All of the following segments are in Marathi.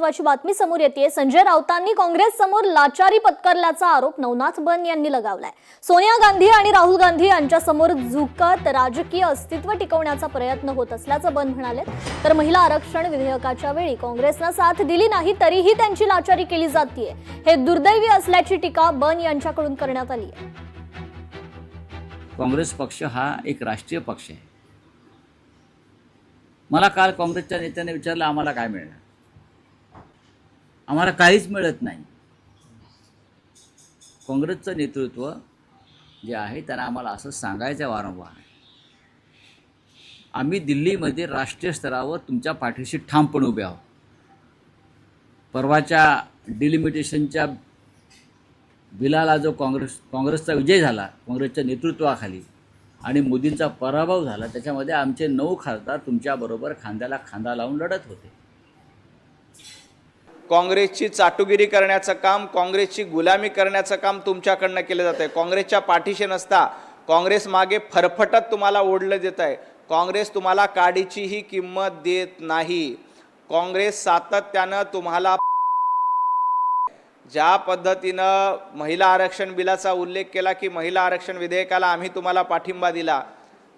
महत्त्वाची बातमी समोर येते। संजय राऊतांनी काँग्रेस समोर लाचारी पत्करल्याचा आरोप नवनाथ बन यांनी लगावलाय। सोनिया गांधी आणि राहुल गांधी यांच्या समोर झुकत राजकीय अस्तित्व टिकवण्याचा प्रयत्न होत असल्याचं बन म्हणाले। तर महिला आरक्षण विधेयकाच्या वेळी काँग्रेसने साथ दिली नाही तरीही त्यांची लाचारी केली जाते, हे दुर्दैवी असल्याची टीका बन यांच्याकडून करण्यात आली आहे। काँग्रेस पक्ष हा एक राष्ट्रीय पक्ष आहे। मला काल काँग्रेसच्या नेत्याने विचारलं आम्हाला काय मिळणार। आम्हाला काहीच मिळत नाही। काँग्रेसचं नेतृत्व जे आहे त्यांना आम्हाला असं सांगायचं वारंवार, आम्ही दिल्लीमध्ये राष्ट्रीय स्तरावर तुमच्या पाठीशी ठामपणे उभे आहोत। परवाच्या डिलिमिटेशनच्या बिलाला जो काँग्रेसचा विजय झाला, काँग्रेसच्या नेतृत्वाखाली, आणि मोदींचा पराभव झाला, त्याच्यामध्ये आमचे 9 खासदार तुमच्याबरोबर खांद्याला खांदा लावून लढत होते। काँग्रेसची चाटुगिरी करण्याचं काम, काँग्रेसची गुलामी करण्याचं काम तुमच्याकडनं केलं जातं आहे। काँग्रेसच्या पाठीशी नसता काँग्रेस मागे फरफटत तुम्हाला ओढलं देत आहे। काँग्रेस तुम्हाला काडीचीही किंमत देत नाही। काँग्रेस सातत्यानं तुम्हाला ज्या पद्धतीनं महिला आरक्षण बिलाचा उल्लेख केला की महिला आरक्षण विधेयकाला आम्ही तुम्हाला पाठिंबा दिला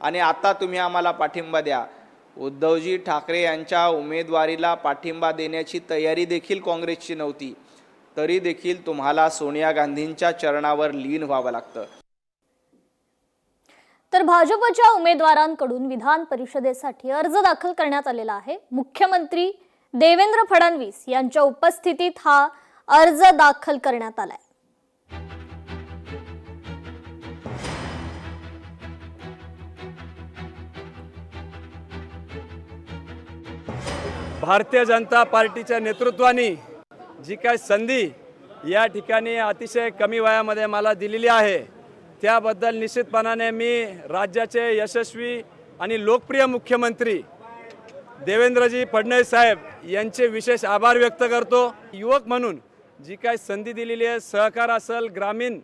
आणि आता तुम्ही आम्हाला पाठिंबा द्या। उद्धवजी ठाकरे यांच्या उमेदवारीला पाठिंबा देण्याची तयारी देखील काँग्रेसची नव्हती, तरी देखील तुम्हाला सोनिया गांधींच्या चरणावर लीन व्हावं लागतं। तर भाजपच्या उमेदवारांकडून विधान परिषदेसाठी अर्ज दाखल करण्यात आलेला आहे। मुख्यमंत्री देवेंद्र फडणवीस यांच्या उपस्थितीत हा अर्ज दाखल करण्यात आलाय। भारतीय जनता पार्टीच्या नेतृत्वाने जी काय संधी या ठिकाणी अतिशय कमी वयामध्ये मला दिलेली आहे, त्याबद्दल निश्चितपणाने मी राज्याचे यशस्वी आणि लोकप्रिय मुख्यमंत्री देवेंद्रजी फडणवीस साहेब यांचे विशेष आभार व्यक्त करतो। युवक म्हणून जी काय संधी दिलेली आहे, सहकार असेल, ग्रामीण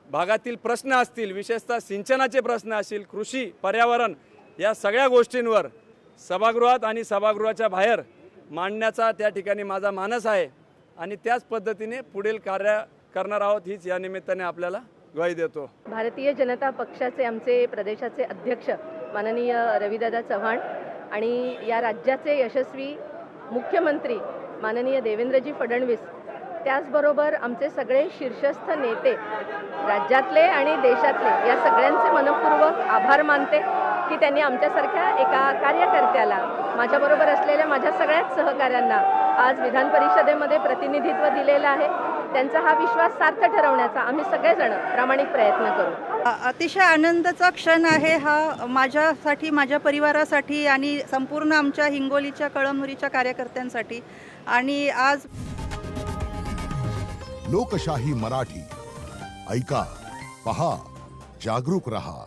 भागातील प्रश्न असतील, विशेषतः सिंचनाचे प्रश्न असतील, कृषी, पर्यावरण या सगळ्या गोष्टींवर सभागृहात आणि सभागृहाच्या बाहेर मांडण्याचा त्या ठिकाणी माझा मानस आहे आणि त्याच पद्धतीने पुढील कार्य करणार आहोत, हीच या निमित्ताने आपल्याला ग्वाही देतो। भारतीय जनता पक्षाचे आमचे प्रदेशाचे अध्यक्ष माननीय रविदादा चव्हाण आणि या राज्याचे यशस्वी मुख्यमंत्री माननीय देवेंद्रजी फडणवीस, त्याचबरोबर आमचे सगळे शीर्षस्थ नेते राज्यातले आणि देशातले, या सगळ्यांचे मनपूर्वक आभार मानते की त्यांनी आमच्यासारख्या एका कार्यकर्त्याला, माझ्याबरोबर असलेल्या माझ्या सगळ्याच सहकाऱ्यांना आज विधान परिषदेमध्ये प्रतिनिधित्व दिलेलं आहे। त्यांचा हा विश्वास सार्थ ठरवण्याचा आम्ही सगळेजण प्रामाणिक प्रयत्न करू। अतिशय आनंदाचा क्षण आहे हा माझ्यासाठी, माझ्या परिवारासाठी आणि संपूर्ण आमच्या हिंगोलीच्या कळमनुरीच्या कार्यकर्त्यांसाठी। आणि आज लोकशाही मराठी ऐका, पहा, जागरूक रहा।